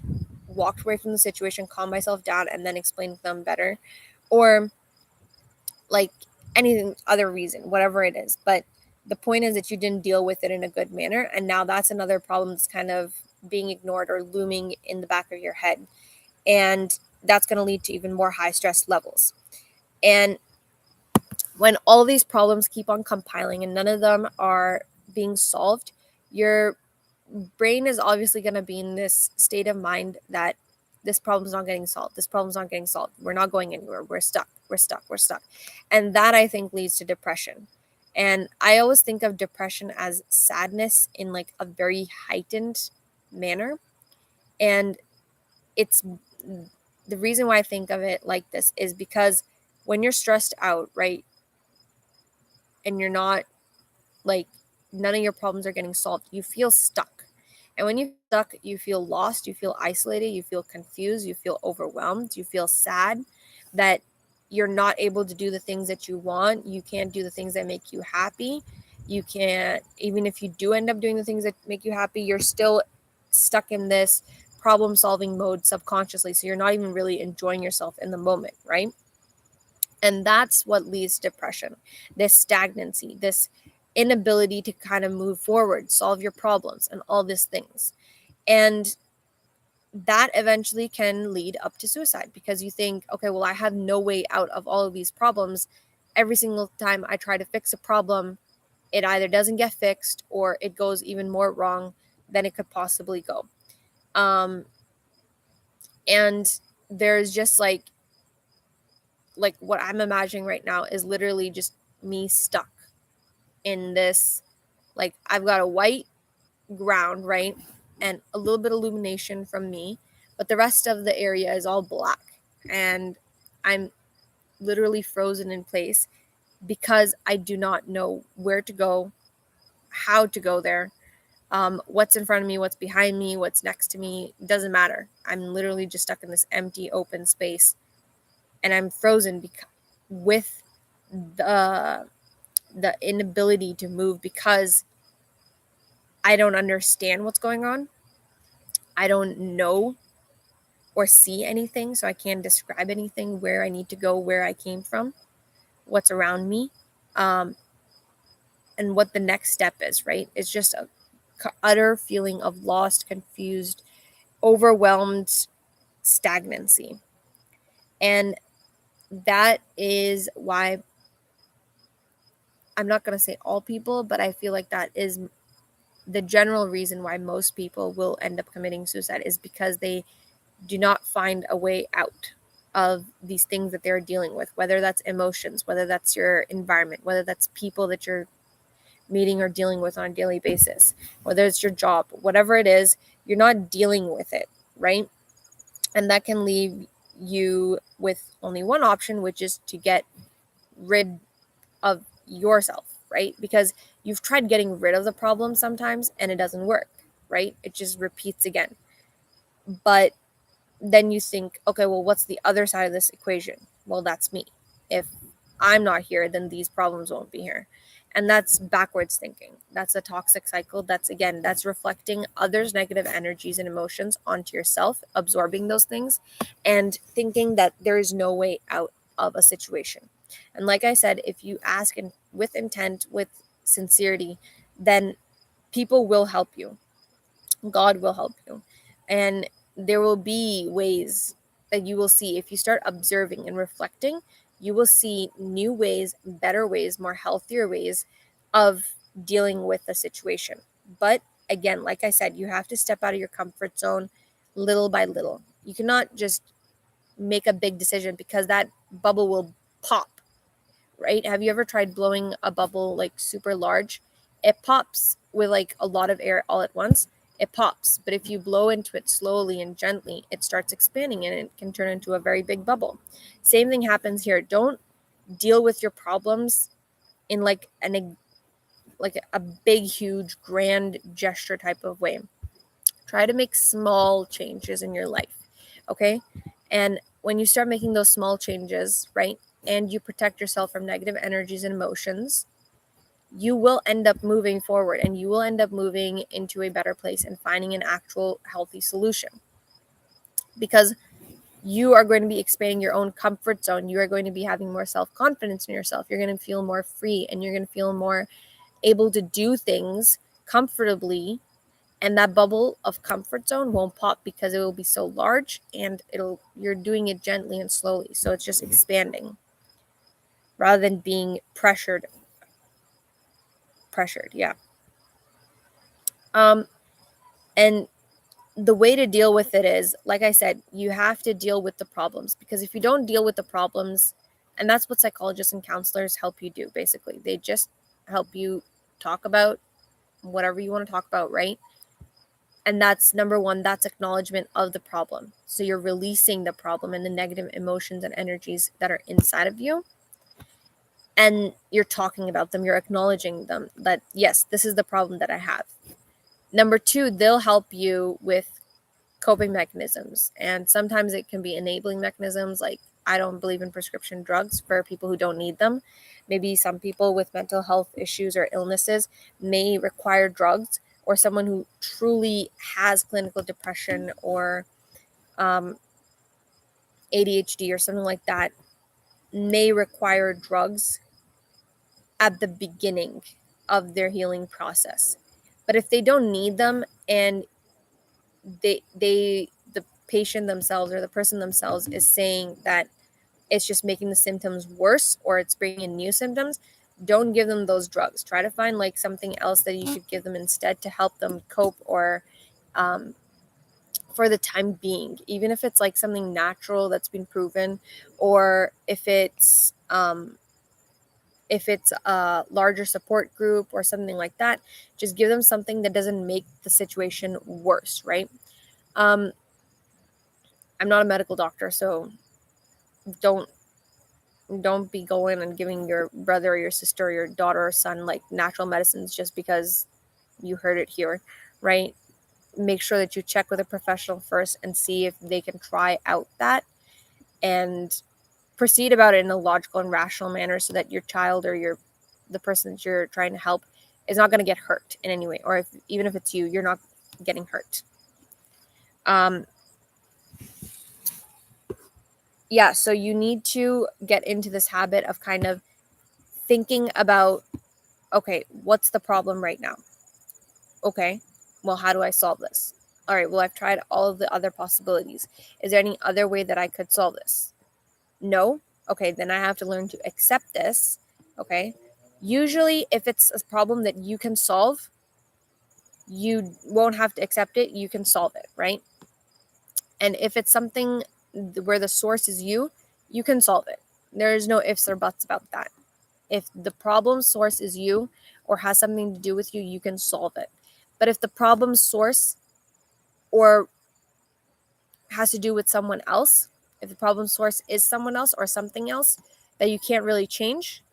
walked away from the situation, calmed myself down, and then explained to them better, or like anything other reason, whatever it is. But the point is that you didn't deal with it in a good manner, and now that's another problem that's kind of being ignored or looming in the back of your head, and that's going to lead to even more high stress levels. And when all these problems keep on compiling and none of them are being solved, your brain is obviously going to be in this state of mind that this problem's not getting solved. This problem's not getting solved. We're not going anywhere. We're stuck. We're stuck. We're stuck. And that, I think, leads to depression. And I always think of depression as sadness in like a very heightened manner. And it's the reason why I think of it like this is because when you're stressed out, right, and you're not like none of your problems are getting solved, you feel stuck. And when you feel stuck, you feel lost, you feel isolated, you feel confused, you feel overwhelmed, you feel sad that you're not able to do the things that you want. You can't do the things that make you happy. You can't, even if you do end up doing the things that make you happy, you're still stuck in this problem solving mode subconsciously. So you're not even really enjoying yourself in the moment, right? And that's what leads to depression, this stagnancy, this inability to kind of move forward, solve your problems, and all these things. And that eventually can lead up to suicide because you think, okay, well, I have no way out of all of these problems. Every single time I try to fix a problem, it either doesn't get fixed or it goes even more wrong than it could possibly go. Um, and there's just like what I'm imagining right now is literally just me stuck in this, like I've got a white ground, right? And a little bit of illumination from me, but the rest of the area is all black. And I'm literally frozen in place because I do not know where to go, how to go there, what's in front of me, what's behind me, what's next to me. It doesn't matter. I'm literally just stuck in this empty, open space, and I'm frozen with the the inability to move because I don't understand what's going on. I don't know or see anything, so I can't describe anything, where I need to go, where I came from, what's around me, um, and what the next step is, right? It's just a utter feeling of lost, confused, overwhelmed stagnancy. And that is why I'm not going to say all people, but I feel like that is the general reason why most people will end up committing suicide is because they do not find a way out of these things that they're dealing with, whether that's emotions, whether that's your environment, whether that's people that you're meeting or dealing with on a daily basis, whether it's your job, whatever it is, you're not dealing with it, right? And that can leave you with only one option, which is to get rid of yourself, right? Because you've tried getting rid of the problem sometimes and it doesn't work, right? It just repeats again. But then you think, okay, well, what's the other side of this equation? Well, that's me. If I'm not here, then these problems won't be here. And that's backwards thinking. That's a toxic cycle. That's, again, that's reflecting others' negative energies and emotions onto yourself, absorbing those things, and thinking that there is no way out of a situation. And like I said, if you ask with intent, with sincerity, then people will help you. God will help you. And there will be ways that you will see if you start observing and reflecting, you will see new ways, better ways, more healthier ways of dealing with the situation. But again, like I said, you have to step out of your comfort zone little by little. You cannot just make a big decision because that bubble will pop, right? Have you ever tried blowing a bubble like super large? It pops with like a lot of air all at once. It pops, but if you blow into it slowly and gently, it starts expanding and it can turn into a very big bubble. Same thing happens here. Don't deal with your problems in like a big, huge, grand gesture type of way. Try to make small changes in your life, okay? And when you start making those small changes, right, and you protect yourself from negative energies and emotions, you will end up moving forward and you will end up moving into a better place and finding an actual healthy solution. Because you are going to be expanding your own comfort zone. You are going to be having more self confidence in yourself. You're going to feel more free and you're going to feel more able to do things comfortably, and that bubble of comfort zone won't pop because it will be so large and you're doing it gently and slowly, so it's just expanding rather than being pressured, yeah. And the way to deal with it is, like I said, you have to deal with the problems, because if you don't deal with the problems, and that's what psychologists and counselors help you do, basically they just help you talk about whatever you want to talk about, right? And that's number one, that's acknowledgement of the problem. So you're releasing the problem and the negative emotions and energies that are inside of you. And you're talking about them, you're acknowledging them, that yes, this is the problem that I have. Number two, they'll help you with coping mechanisms. And sometimes it can be enabling mechanisms, like I don't believe in prescription drugs for people who don't need them. Maybe some people with mental health issues or illnesses may require drugs, or someone who truly has clinical depression or um, ADHD or something like that may require drugs at the beginning of their healing process. But if they don't need them, and the patient themselves or the person themselves is saying that it's just making the symptoms worse or it's bringing in new symptoms, don't give them those drugs. Try to find like something else that you could give them instead to help them cope, or for the time being, even if it's like something natural that's been proven, or if it's a larger support group or something like that, just give them something that doesn't make the situation worse, right? um, I'm not a medical doctor, so don't don't be going and giving your brother or your sister or your daughter or son like natural medicines just because you heard it here, right? Make sure that you check with a professional first and see if they can try out that, and proceed about it in a logical and rational manner, so that your child or the person that you're trying to help is not going to get hurt in any way, or even if it's you, you're not getting hurt. um yeah, so you need to get into this habit of kind of thinking about, okay, what's the problem right now? Okay, well, how do I solve this? All right, well, I've tried all of the other possibilities. Is there any other way that I could solve this? No? Okay, then I have to learn to accept this. Okay, usually if it's a problem that you can solve, you won't have to accept it, you can solve it, right? And if it's something where the source is you can solve it. There's no ifs or buts about that. If the problem source is you or has something to do with you, you can solve it. But if the problem source or has to do with someone else, if the problem source is someone else or something else that you can't really change,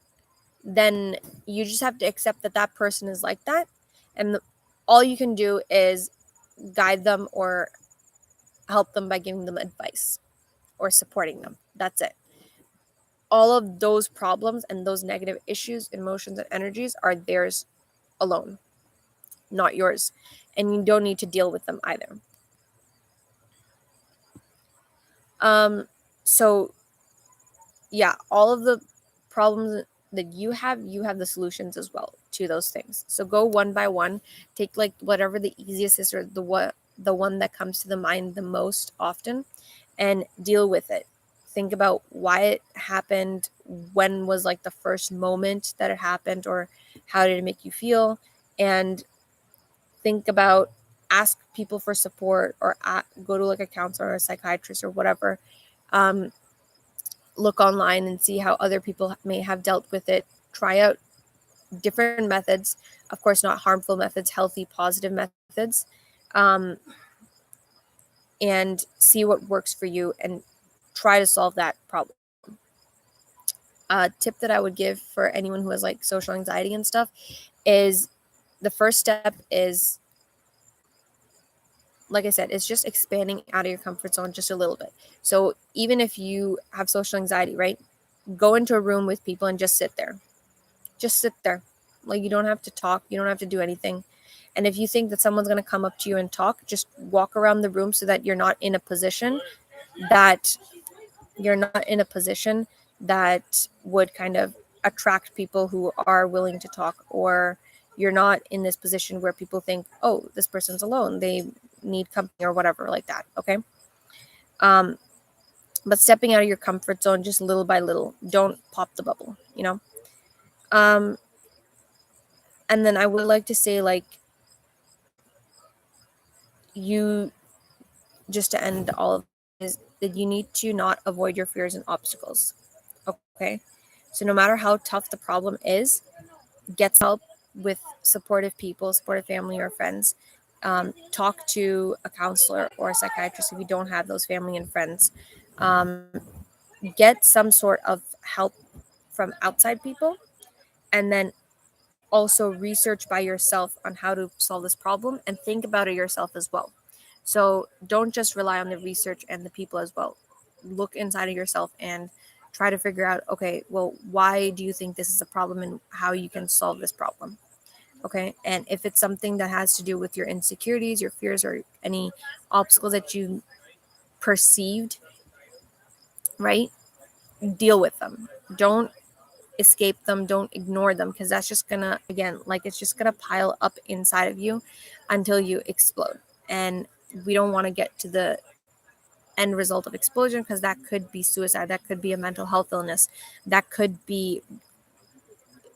then you just have to accept that that person is like that. And all you can do is guide them or help them by giving them advice or supporting them. That's it. All of those problems and those negative issues, emotions, and energies are theirs alone, not yours. And you don't need to deal with them either. Um, so yeah, all of the problems that you have the solutions as well to those things. So go one by one, take like whatever the easiest is, or the one that comes to the mind the most often, and deal with it. Think about why it happened, when was like the first moment that it happened, or how did it make you feel, and think about ask people for support, or go to like a counselor or a psychiatrist or whatever. Look online and see how other people may have dealt with it. Try out different methods, of course not harmful methods, healthy, positive methods, and see what works for you and try to solve that problem. A tip that I would give for anyone who has like social anxiety and stuff is the first step is, like I said, it's just expanding out of your comfort zone just a little bit. So even if you have social anxiety, right, go into a room with people and just sit there. Just sit there. Like, you don't have to talk. You don't have to do anything. And if you think that someone's going to come up to you and talk, just walk around the room so that you're not in a position that would kind of attract people who are willing to talk, or you're not in this position where people think, oh, this person's alone, they need company or whatever like that. Okay. But stepping out of your comfort zone just little by little, don't pop the bubble, and then I would like to say, like, you, just to end all of this, is that you need to not avoid your fears and obstacles. Okay. So no matter how tough the problem is, get help with supportive people, supportive family or friends. Talk to a counselor or a psychiatrist if you don't have those family and friends. Get some sort of help from outside people, and then also research by yourself on how to solve this problem and think about it yourself as well. So don't just rely on the research and the people as well. Look inside of yourself and try to figure out, okay, well, why do you think this is a problem and how you can solve this problem? Okay. And if it's something that has to do with your insecurities, your fears, or any obstacles that you perceived, right? Deal with them. Don't escape them. Don't ignore them, because that's just gonna, again, like, it's just gonna pile up inside of you until you explode. And we don't want to get to the end result of explosion, because that could be suicide, that could be a mental health illness, that could be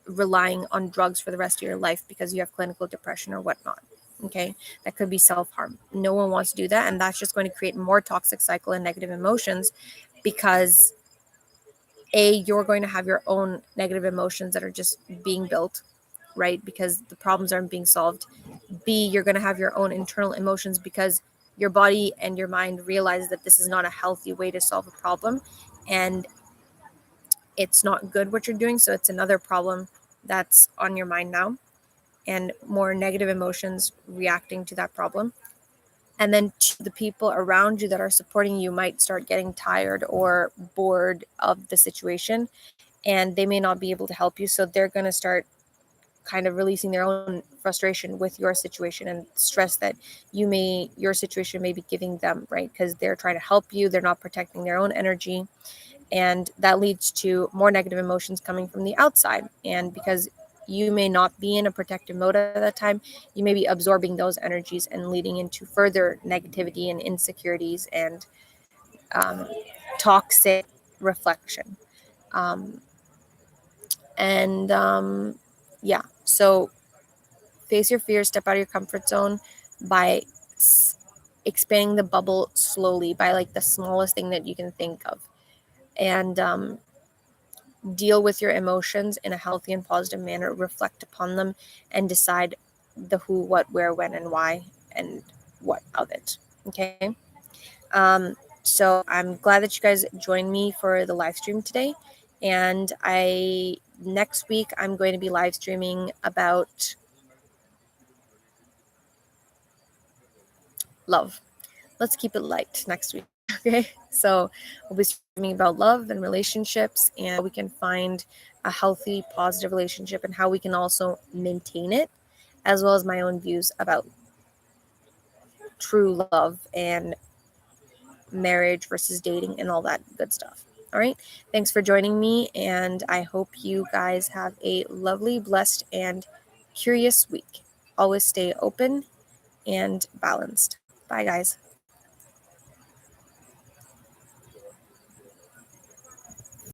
relying on drugs for the rest of your life because you have clinical depression or whatnot. Okay, that could be self-harm. No one wants to do that, and that's just going to create more toxic cycle and negative emotions, because you're going to have your own negative emotions that are just being built, right, because the problems aren't being solved. You're going to have your own internal emotions because your body and your mind realize that this is not a healthy way to solve a problem, and it's not good what you're doing. So it's another problem that's on your mind now, and more negative emotions reacting to that problem. And then the people around you that are supporting you might start getting tired or bored of the situation, and they may not be able to help you. So they're going to start kind of releasing their own frustration with your situation and stress that your situation may be giving them, right? Because they're trying to help you, they're not protecting their own energy, and that leads to more negative emotions coming from the outside. And because you may not be in a protective mode at that time, you may be absorbing those energies and leading into further negativity and insecurities and toxic reflection. Um, and yeah, so face your fears, step out of your comfort zone by expanding the bubble slowly, by like the smallest thing that you can think of, and deal with your emotions in a healthy and positive manner, reflect upon them, and decide the who, what, where, when, and why, and what of it. Okay. So I'm glad that you guys joined me for the live stream today. And next week, I'm going to be live streaming about love. Let's keep it light next week. Okay. So we'll be streaming about love and relationships, and how we can find a healthy, positive relationship, and how we can also maintain it, as well as my own views about true love and marriage versus dating and all that good stuff. All right. Thanks for joining me, and I hope you guys have a lovely, blessed, and curious week. Always stay open and balanced. Bye, guys.